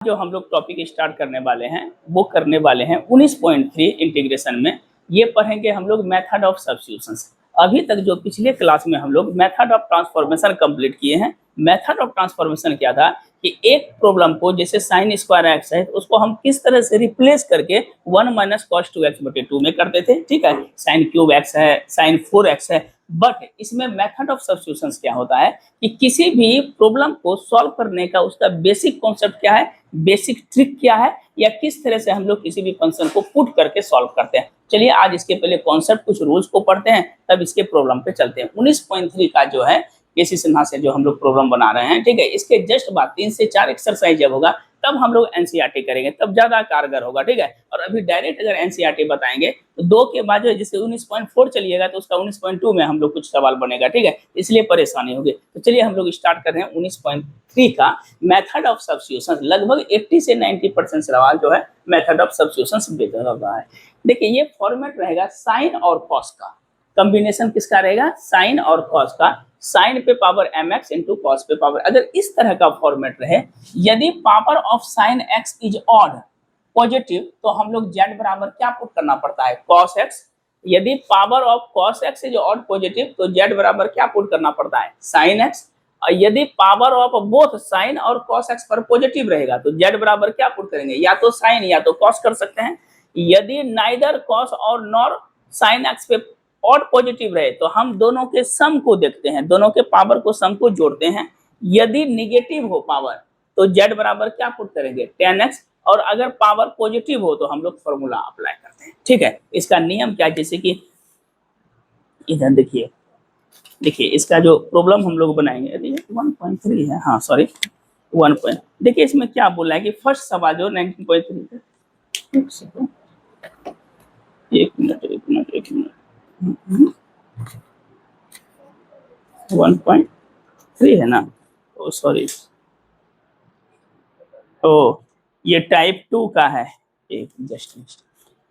जो हम लोग टॉपिक स्टार्ट करने वाले हैं वो करने वाले हैं 19.3 इंटीग्रेशन में। ये पढ़ेंगे हम लोग मेथड ऑफ सब्स्टिट्यूशंस। अभी तक जो पिछले क्लास में हम लोग मेथड ऑफ ट्रांसफॉर्मेशन कंप्लीट किए हैं। मेथड ऑफ ट्रांसफॉर्मेशन क्या था कि एक प्रॉब्लम को जैसे साइन स्क्वायर एक्स है तो उसको हम किस तरह से रिप्लेस करके 1 माइनस कॉस 2x/2 में करते थे। ठीक है, साइन क्यूब एक्स है, साइन 4x है। बट इसमें मेथड ऑफ सब्स्टिट्यूशंस क्या होता है कि किसी भी प्रॉब्लम को सॉल्व करने का उसका बेसिक कॉन्सेप्ट क्या है, बेसिक ट्रिक क्या है, या किस तरह से हम लोग किसी भी फंक्शन को पुट करके सॉल्व करते हैं। चलिए आज इसके पहले कॉन्सेप्ट कुछ रूल्स को पढ़ते हैं, तब इसके प्रॉब्लम पे चलते हैं। 19.3 का जो है केसी सिन्हा से जो हम लोग प्रॉब्लम बना रहे हैं, ठीक है, इसके जस्ट बाद 3 से 4 एक्सरसाइज जब होगा तब हम लोग एनसीईआरटी करेंगे, तब ज्यादा कारगर होगा। ठीक है, और अभी डायरेक्ट अगर एनसीईआरटी बताएंगे तो 2 के बाद जो जैसे 19.4 चलिएगा तो उसका 19.2 में हम लोग कुछ सवाल बनेगा। ठीक है, इसलिए परेशानी होगी। तो चलिए हम लोग स्टार्ट कर रहे हैं 19.3 का मेथड ऑफ सब्स्टिट्यूशन। लगभग 80 से 90% सवाल जो है मेथड ऑफ सब्स्टिट्यूशन बेहतर हो रहा है। देखिए ये फॉर्मेट रहेगा साइन और कॉस का, कॉम्बिनेशन किसका रहेगा, साइन और कॉस का। साइन पे पावर mx इंटू कॉस पे पावर, अगर इस तरह का फॉर्मेट रहे, यदि power of sine x is odd positive तो हम लोग z बराबर क्या पुट करना पड़ता है, cos x। यदि power of cos x is odd positive तो z बराबर क्या पुट करना पड़ता है, sin x। और यदि पावर ऑफ बोथ साइन और cos x पर पॉजिटिव रहेगा तो z बराबर क्या पुट करेंगे, या तो साइन या तो cos कर सकते हैं। यदि नाइदर cos और नॉर sin x पे और पॉजिटिव रहे तो हम दोनों के सम को देखते हैं, दोनों के पावर को सम को जोड़ते हैं। यदि निगेटिव हो पावर तो z बराबर क्या पुट करेंगे, tan x। और अगर पावर पॉजिटिव हो तो हम लोग फॉर्मूला अप्लाई करते हैं। ठीक है, इसका नियम क्या है, जैसे कि इधर देखिए इसका जो प्रॉब्लम हम लोग बनाएंगे, 1.3 है, हाँ सॉरी 1. देखिए इसमें क्या बोला है कि फर्स्ट सवाल जो 19.3 एक मिनट 1.3 है ना, ओ सॉरी, ओ ये टाइप 2 का है। एक जस्ट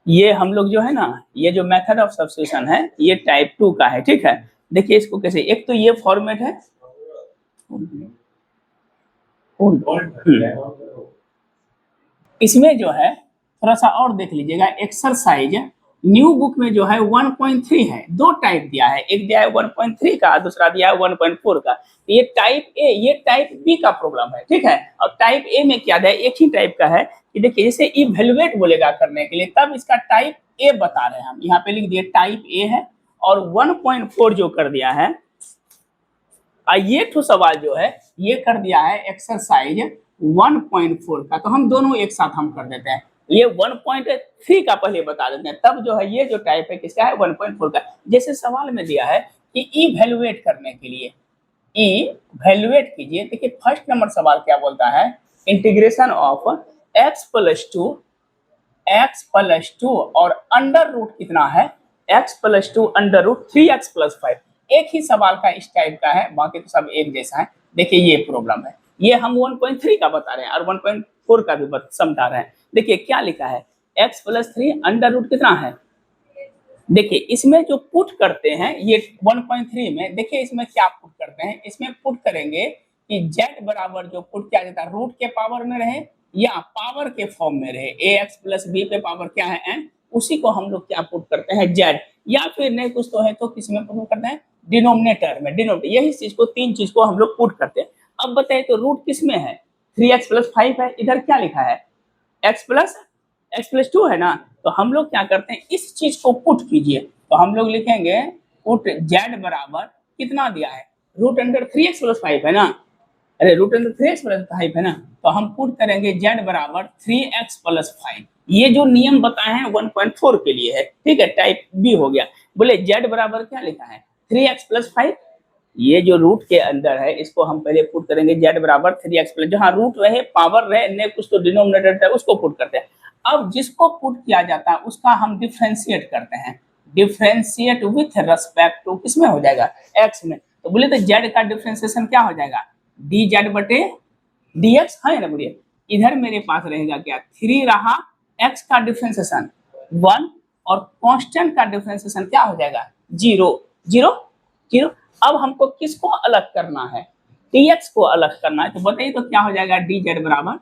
ये हम लोग जो है ना, ये जो मेथड ऑफ सब्स्टिट्यूशन है ये टाइप 2 का है। ठीक है, देखिए इसको कैसे, एक तो ये फॉर्मेट है, इसमें जो है थोड़ा सा और देख लीजिएगा एक्सरसाइज न्यू बुक में जो है 1.3 है, दो टाइप दिया है, एक दिया है 1.3 का, दूसरा दिया है 1.4 का। ये टाइप ए, ये टाइप बी का प्रॉब्लम है। ठीक है, और टाइप ए में क्या है, एक ही टाइप का है कि देखिए जैसे इवैल्यूएट बोलेगा करने के लिए तब इसका टाइप ए बता रहे हैं हम, यहाँ पे लिख दिए टाइप ए है। और 1.4 जो कर दिया है, ये तो सवाल जो है ये कर दिया है एक्सरसाइज 1.4 का, तो हम दोनों एक साथ हम कर देते हैं। ये 1.3 का पहले बता देते हैं, तब जो है ये जो टाइप है किसका है, 1.4 का। जैसे सवाल में दिया है कि इवैल्यूएट करने के लिए, इवैल्यूएट कीजिए। देखिए फर्स्ट नंबर सवाल क्या बोलता है, इंटीग्रेशन ऑफ x+2 और अंडर रूट कितना है, x+2 अंडर रूट 3x+5। एक ही सवाल का इस टाइप का है, बाकी तो सब एक जैसा है। देखिए ये प्रॉब्लम है, ये हम 1.3 का बता रहे हैं और 1.4 का भी समझा रहे हैं। देखिए क्या लिखा है, x+3 अंडर रूट कितना है। देखिए इसमें जो पुट करते हैं ये 1.3 में, देखिए इसमें क्या पुट करते हैं, इसमें पुट करेंगे कि z बराबर जो पुट किया जाता है रूट के पावर में रहे या पावर के फॉर्म में रहे, ax+b पे पावर क्या है n, उसी को हम लोग क्या पुट करते हैं z, या फिर नहीं कुछ तो है तो किसमें पुट करते हैं, डिनोमिनेटर में। डिनोमिनेटर यही चीज को, तीन चीज को हम लोग पुट करते हैं। अब बताइए तो रूट किसमें है, 3x+5 है, इधर क्या लिखा है x+2 है ना, तो हम लोग क्या करते हैं इस चीज को पुट कीजिए, तो हम लोग लिखेंगे पुट z बराबर कितना दिया है, रूट अंडर 3x+5 है ना, अरे रूट अंडर 3x+5 है ना, तो हम पुट करेंगे z बराबर 3x+5। ये जो नियम बताए हैं 1.4 के लिए है। ठीक है, टाइप बी हो गया। बोले z बराबर क्या लिखा है, 3x+5। ये जो रूट के अंदर है इसको हम पहले पुट करेंगे z बराबर 3x+, जहां रूट रहे पावर रहे ने कुछ तो डिनोमिनेटर है उसको पुट करते हैं। अब जिसको पुट किया जाता है उसका हम डिफरेंशिएट करते हैं, डिफरेंशिएट विथ रेस्पेक्ट टू किसमें हो जाएगा, x में। तो बोले तो z का डिफरेंशिएशन क्या हो जाएगा, dz बटे dx है ना। बोलिए इधर मेरे पास रहेगा क्या, 3 रहा, x का डिफरेंशिएशन 1 और कांस्टेंट का डिफरेंशिएशन क्या हो जाएगा, 0 0 0। अब हमको किसको अलग करना है, dx को अलग करना है, तो बताइए तो क्या हो जाएगा, dz बराबर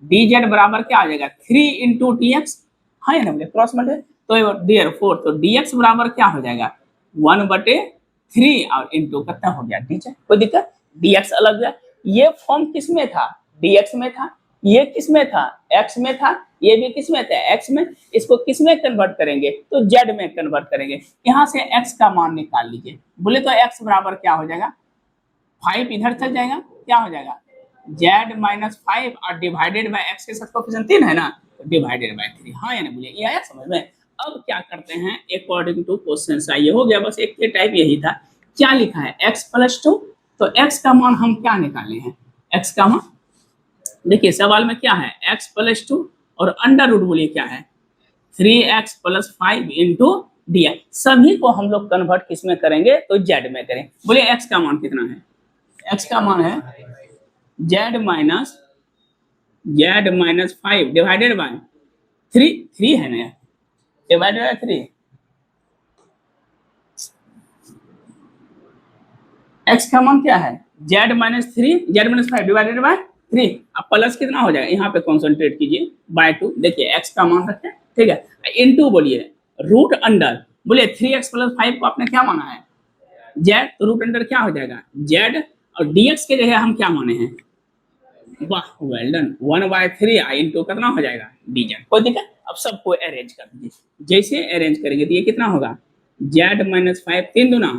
dz बराबर क्या आ जाएगा 3 इंटू डी एक्स, हाँ ना बोले क्रॉस मल्टीप्लाई, तो डियर 4 तो dx बराबर क्या हो जाएगा 1/3 और इंटू कितना हो गया dz, कोई दिक्कत, dx अलग है, ये फॉर्म किस में था dx में था, ये किस में था x में था, ये भी किस में था x में, इसको किस में कन्वर्ट करेंगे तो z में कन्वर्ट करेंगे, यहाँ से x का मान निकाल लीजिए, बोले तो x बराबर क्या हो जाएगा 5 इधर चल जाएगा, क्या हो जाएगा z माइनस 5 और डिवाइडेड बाय x के साथ कोफिशिएंट 3 है ना, डिवाइडेड बाय 3, हाँ या ना बोलिए, ये आया समझ में। अब क्या करते हैं अकॉर्डिंग टू क्वेश्चन ये हो गया, बस एक टाइप यही था, क्या लिखा है x प्लस 2, तो x का मान हम क्या निकाले हैं, x का मान देखिए सवाल में क्या है x प्लस 2 और अंडर रूट बोलिए क्या है 3x प्लस 5 इंटू डी, सभी को हम लोग कन्वर्ट किस में करेंगे तो z में करें, बोलिए x का मान कितना है, x का मान है z माइनस 5 डिवाइडेड बाय 3 है ना, डिवाइडेड बाय 3, x का मान क्या है z माइनस 5 डिवाइडेड बाय 3, अब प्लस कितना हो जाएगा, यहाँ पे कॉन्सेंट्रेट कीजिए बाय 2, देखिए x का मान रखें, ठीक है, इनटू बोलिए रूट अंडर, बोलिए 3x प्लस 5 को आपने क्या माना है z, तो रूट अंडर क्या हो जाएगा z, और dx के जगह हम क्या माने हैं, वाह वेल डन 1/3 इंटू कितना हो जाएगा dz, कोई दिक्कत। अब सबको अरेंज कर दीजिए, जैसे अरेंज करेंगे तो ये कितना होगा z माइनस 5 3 दूना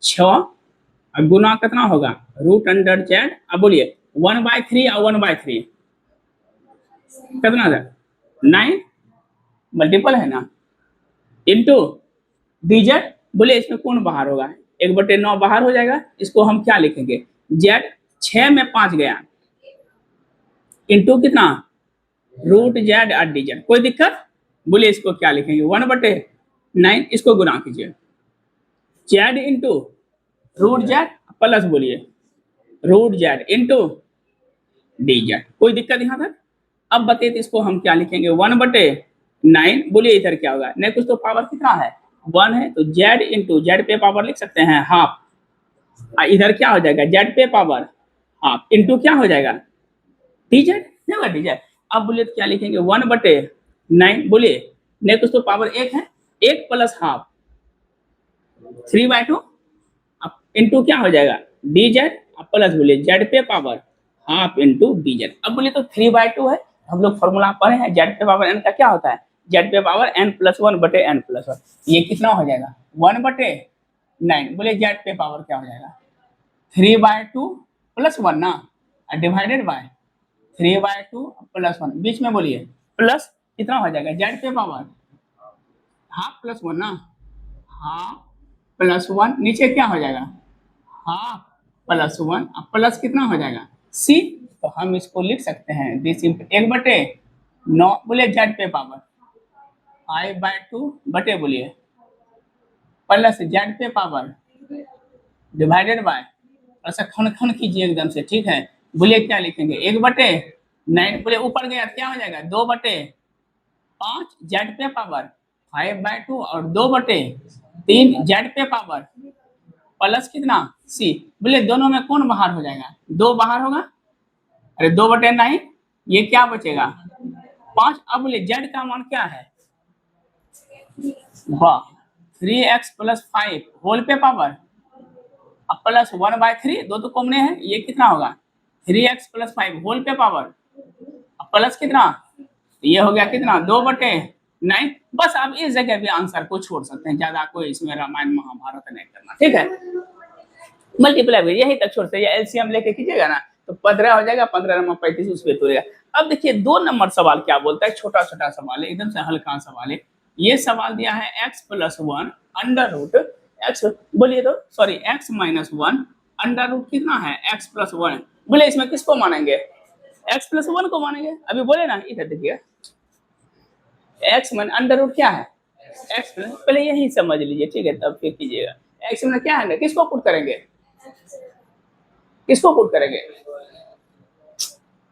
6 और गुना कितना होगा रूट अंडर z, अब बोलिए 1/3 और 1/3 कितना था 9 मल्टीपल है ना इंटू dz, बोले इसमें कौन बाहर होगा 1/9 बाहर हो जाएगा, इसको हम क्या लिखेंगे z 6 में 5 गया इंटू कितना रूट z और dz, कोई दिक्कत, बोलिए इसको क्या लिखेंगे 1/9, इसको गुना कीजिए z into root z plus बोलिए रूट z इंटू dz, कोई दिक्कत यहाँ तक। अब बताइए तो इसको हम क्या लिखेंगे 1/9, बोलिए इधर क्या होगा, नहीं कुछ तो पावर कितना है 1 है, तो z इंटू z पे पावर लिख सकते हैं हाफ, इधर क्या हो जाएगा z पे पावर हाफ इंटू क्या हो जाएगा dz, नहीं होगा dz। अब बोलिए तो क्या लिखेंगे 1/9, बोलिए नहीं कुछ तो पावर 1 है, 1 प्लस हाफ 3/2 इंटू क्या हो जाएगा dz, प्लस बोलिए z पे पावर हाफ इंटू dz। अब बोलिए तो 3/2 है, हम लोग फॉर्मूला पढ़े हैं z पे पावर n का क्या होता है z पे पावर n+1/n+1, ये कितना हो जाएगा 1/9, बोलिए z पे पावर क्या हो जाएगा 3/2 प्लस 1 ना, डिवाइडेड बाय 3/2 प्लस 1, बीच में बोलिए प्लस कितना हो जाएगा z पे पावर हाफ प्लस 1 ना, हाफ प्लस 1, नीचे क्या हो जाएगा हाफ प्लस 1, प्लस कितना हो जाएगा c, तो हम इसको लिख सकते हैं दिस 1/9, बोलिए z पे पावर 5/2 बटे बोलिए प्लस z पे पावर डिवाइडेड बाय, ऐसा खन खन कीजिए एकदम से, ठीक है, बोलिए क्या लिखेंगे 1/9, बोले ऊपर गया क्या हो जाएगा 2/5 z पे पावर 5/2 और 2/3 z पे पावर प्लस कितना c, बोले दोनों में कौन बाहर हो जाएगा 2 बाहर होगा, अरे 2/9, ये क्या बचेगा 5, अब बोले z का मान क्या है वाह 3x प्लस 5 होल पे पावर अब प्लस 1/3, दो तो कॉमन है, ये कितना होगा 3x प्लस 5 होल पे पावर अब प्लस कितना, ये हो गया कितना 2/9, बस अब इस जगह भी आंसर को छोड़ सकते हैं, ज्यादा कोई इसमें रामायण महाभारत नहीं करना, ठीक है, मल्टीप्लाई यही तक छोड़ते हैं, एलसीएम लेके कीजिएगा ना तो 15 हो जाएगा, 15 35 उस पे तोड़ेगा। अब देखिए 2 नंबर सवाल क्या बोलता है, छोटा छोटा सवाल है, एकदम से हल्का सवाल है, ये सवाल दिया है x+1 अंडर रूट x, बोलिए तो sorry x minus 1 under root कितना है x+1, बोले इसमें किसको मानेंगे x+1 को मानेंगे, अभी बोले ना इधर देखिए x मान अंडर रूट क्या है x, पहले यही समझ लीजिए, ठीक है, तब फिर कीजिएगा x में क्या है ना, किसको पुट करेंगे, किसको पुट करेंगे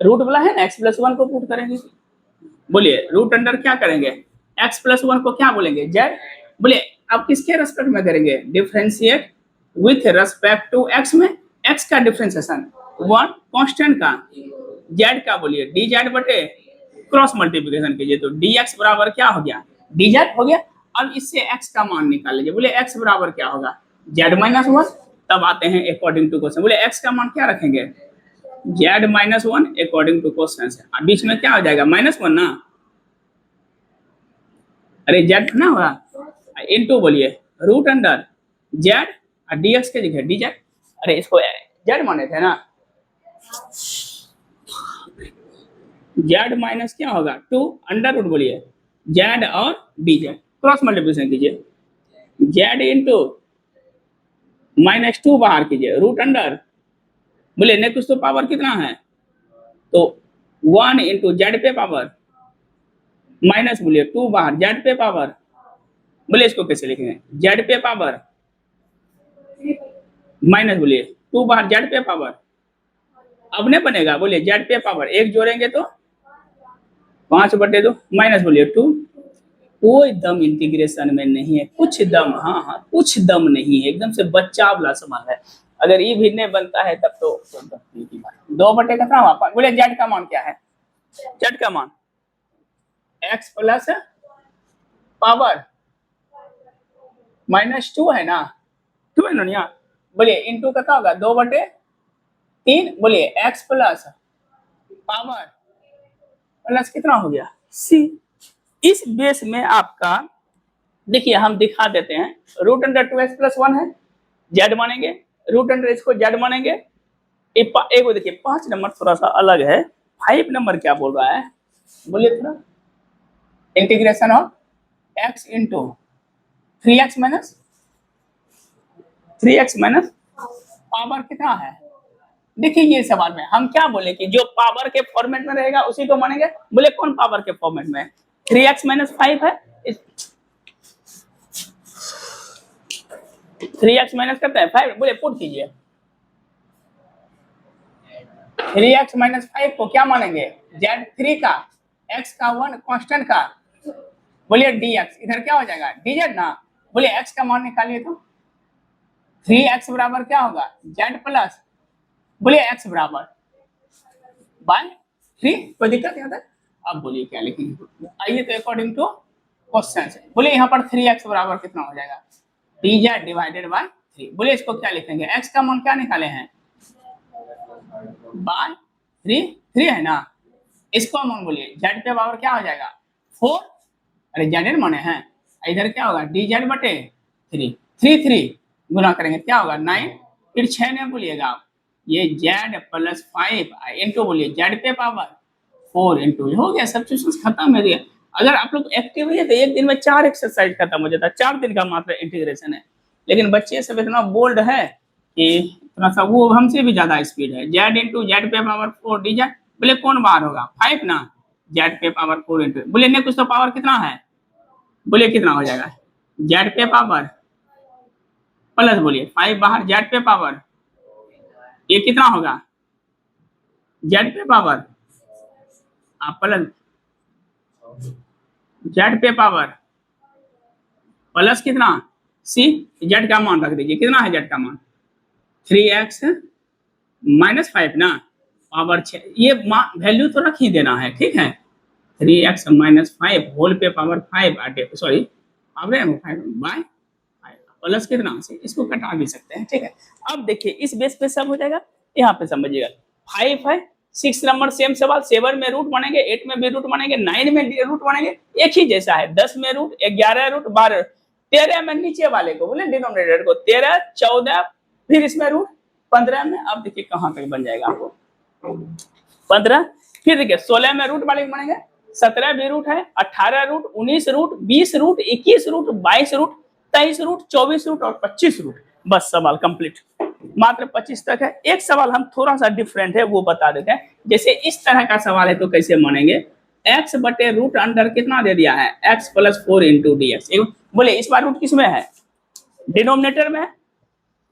रूट वाला है ना x+1 को पुट करेंगे, बोलिए रूट अंडर क्या करेंगे x+1 को क्या बोलेंगे z, बोलिए अब किसके रेस्पेक्ट में करेंगे differentiate with respect to x में, x का डिफरेंशिएशन 1 कांस्टेंट का जेड का बोलिए डी जेड बटे क्रॉस मल्टीप्लिकेशन कीजिए तो डी एक्स बराबर क्या हो गया, डी जेड हो गया। अब इससे एक्स का मान निकाल लीजिए, बोले एक्स बराबर क्या होगा, जेड माइनस वन। तब आते हैं अकॉर्डिंग टू क्वेश्चन, बोले एक्स का मान क्या रखेंगे, Z minus one according to question. बीच में क्या हो जाएगा माइनस वन ना, अरे जेड ना होगा इनटू बोलिए रूट अंडर जेड और डीएक्स के जगह डी जेड, अरे इसको जेड माने थे ना, जेड माइनस क्या होगा टू अंडर रूट बोलिए जेड और डी जेड, क्रॉस मल्टीप्लिकेशन कीजिए जेड इंटू माइनस टू बाहर कीजिए रूट अंडर बोले नेक्स्ट तो पावर कितना है, तो वन इंटू जेड पे पावर माइनस बोलिए टू बाहर जेड पे पावर, बोले इसको कैसे लिखेंगे जेड पे पावर माइनस बोलिए टू बाहर जेड पे पावर, अब नहीं बनेगा बोलिए जेड पे पावर एक जोड़ेंगे तो 5/2 माइनस बोलिए टू, कोई दम इंटीग्रेशन में नहीं है, कुछ दम, हाँ हाँ कुछ दम नहीं है, एकदम से बच्चा वाला सवाल है। अगर ये भी नहीं बनता है तब तो 2/2 का काम आप बोले जेड का मान क्या है, जेड का मान x plus power minus two है ना, टू है ना यहाँ, बोलिए इनटू का क्या होगा 2/3 बोलिए एक्स प्लस पावर प्लस कितना हो गया सी। इस बेस में आपका देखिए हम दिखा देते हैं, रूट अंडर 2x प्लस 1 है, जेड मानेंगे, रूट अंडर इसको जेड मानेंगे। एक देखिए 5 नंबर थोड़ा सा अलग है, 5 नंबर क्या बोल रहा है बोलिए थोड़ा, integration of x into 3x minus power कितना है। देखिए ये सवाल में हम क्या बोले कि जो पावर के फॉर्मेट में रहेगा उसी को मानेंगे, बोले कौन पावर के फॉर्मेट में, 3x माइनस 5 है, 3x माइनस करते हैं 5, बोले पुट कीजिए 3x माइनस 5 को क्या मानेंगे z3 का, x का 1 कांस्टेंट का, बोलिए dx इधर क्या हो जाएगा dz ना, बोलिए x का मान निकालिए तो 3x बराबर क्या होगा z प्लस बोलिए x बराबर बाय 3, कोई दिक्कत यहाँ तक। अब बोलिए क्या लिखेंगे, आइए तो अकॉर्डिंग टू क्वेश्चन से बोलिए यहाँ पर 3x बराबर कितना हो जाएगा dz डिवाइडेड बाय 3, बोलिए इसको क्या लिखेंगे, x का मान क्या निकाले हैं बाय 3 है ना, इसको मान बोलिए z पे पावर क्या हो जाएगा 4, अरे जेड माने हैं, इधर क्या होगा dz बटे 3 गुना करेंगे क्या होगा 9, फिर 6 ने बोलिएगा आप, ये z प्लस 5 इंटू बोलिए z पे पावर 4 इंटू हो गया, सब्स्टिट्यूशन खत्म हो गया। अगर आप लोग एक्टिव है तो एक दिन में 4 एक्सरसाइज खत्म हो जाता है, 4 दिन का मात्र इंटीग्रेशन है। लेकिन बच्चे सब इतना बोल्ड है कि थोड़ा सा वो हमसे भी ज्यादा स्पीड है, z इंटू जेड पे पावर 4 डी जेड, बोले कौन बाहर होगा 5 ना, z पे पावर 4 इंटू बोले ने कुछ तो पावर कितना है, बोलिए कितना हो जाएगा z पे पावर प्लस बोलिए 5 बाहर z पे पावर, ये कितना होगा z पे पावर प्लस z पे पावर प्लस कितना c, z का मान रख दीजिए कितना है z का मान 3x माइनस 5 ना पावर 6, ये वैल्यू तो रख ही देना है, ठीक है 3x माइनस 5 होल पे power 5 sorry power 5 by plus कितना से, इसको कटा भी सकते हैं, ठीक है। अब देखिए इस बेस पे सब हो जाएगा, यहाँ पे समझिएगा 5 है, 6 नंबर सेम सवाल, 7 में रूट मानेंगे, 8 में भी रूट मानेंगे, 9 में रूट मानेंगे, एक ही जैसा है, 10 में रूट, 11 रूट, 12, 13 में नीचे वाले को बोले डिनोमिनेटर को 13, 14 फिर इसमें रूट 15 में, अब देखिए कहाँ तक बन जाएगा आपको 15, फिर देखिए 16 में रूट वाले बनेंगे, 17 भी रूट है, 18 root, 19 root, 20 root, 21 root, 22 root, 23 root, 24 root और 25 रूट, बस सवाल कंप्लीट, मात्र 25 तक है। एक सवाल हम थोड़ा सा डिफरेंट है वो बता देते हैं, जैसे इस तरह का सवाल है तो कैसे मानेंगे, x बटे रूट अंडर कितना दे दिया है x plus 4 into D x, बोले इस बार रूट किस में है डिनोमिनेटर में,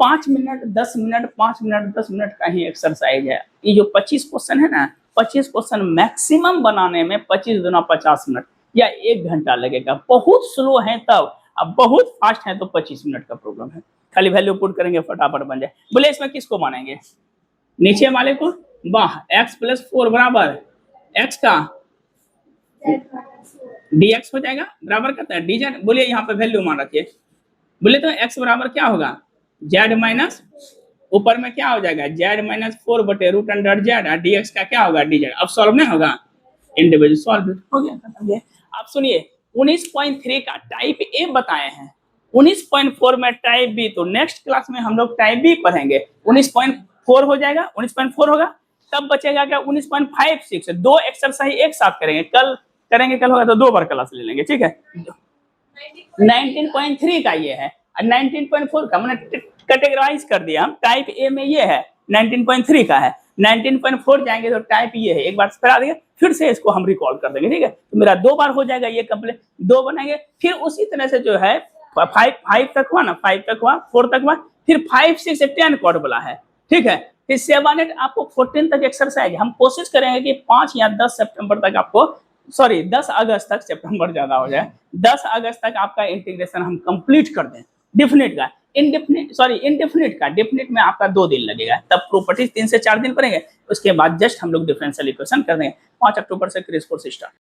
5 मिनट 10 मिनट 5 मिनट 10 मिनट का ही एक्सरसाइज है। ये जो 25 क्वेश्चन है ना, 25 क्वेश्चन मैक्सिमम बनाने में 25 गुना 50 मिनट या 1 घंटा लगेगा, बहुत स्लो है तब, अब बहुत फास्ट है तो 25 मिनट का प्रॉब्लम है, खाली वैल्यू पुट करेंगे फटाफट बन जाए। बोले इसमें किसको मानेंगे नीचे वाले को, वाह, x प्लस 4 बराबर x का dx हो जाएगा, बराबर करता है dz। बोलिए यहाँ पे वैल्यू मान रखिए, बोले तो x बराबर क्या होगा, z माइनस, ऊपर में क्या हो जाएगा, z माइनस 4 बटे रूट अंडर z, और dx का क्या होगा dz। अब सॉल्व नहीं होगा, इंडिविजुअल सॉल्व हो गया, खत्म गया। आप सुनिए 19.3 का टाइप ए बताए हैं, 19.4 में टाइप बी, तो नेक्स्ट क्लास में हम लोग टाइप बी पढ़ेंगे। 19.4 हो जाएगा, 19.4 होगा, तब बचेगा क्या 19.56। दो एक्सरसाइज एक साथ करेंगे, कल करेंगे, कल होगा तो 2 बार क्लास ले लेंगे, ठीक है। 19.3 का ये है, और 19.4 का मैंने कैटेगराइज कर दिया हम, टाइप ए में ये है, 19.3 का है। 19.4 जाएंगे तो टाइप ये है, एक बार करा देंगे, फिर से इसको हम रिकॉर्ड कर देंगे, ठीक है। तो मेरा 2 बार हो जाएगा ये कंप्लीट, 2 बनाएंगे, फिर उसी तरह से जो है 5 तक हुआ ना, 5 तक हुआ, 4 तक हुआ, फिर 5 6 से 10 कॉर्ड बोला है, ठीक है। फिर 7 8 आपको 14 तक एक्सरसाइज, हम कोशिश करेंगे कि 5 या 10 सितंबर तक आपको, सॉरी 10 अगस्त तक, सितंबर ज्यादा हो जाए, 10 अगस्त तक आपका इंटीग्रेशन हम कंप्लीट कर दें। डिफिनिट का, इनडेफिनिट, सॉरी इंडेफिनिट का, डेफिनिट में आपका 2 दिन लगेगा, तब प्रॉपर्टीज 3 से 4 दिन पड़ेंगे, उसके बाद जस्ट हम लोग डिफरेंशियल इक्वेशन कर देंगे। 5 अक्टूबर से क्रेज कोर्स स्टार्ट।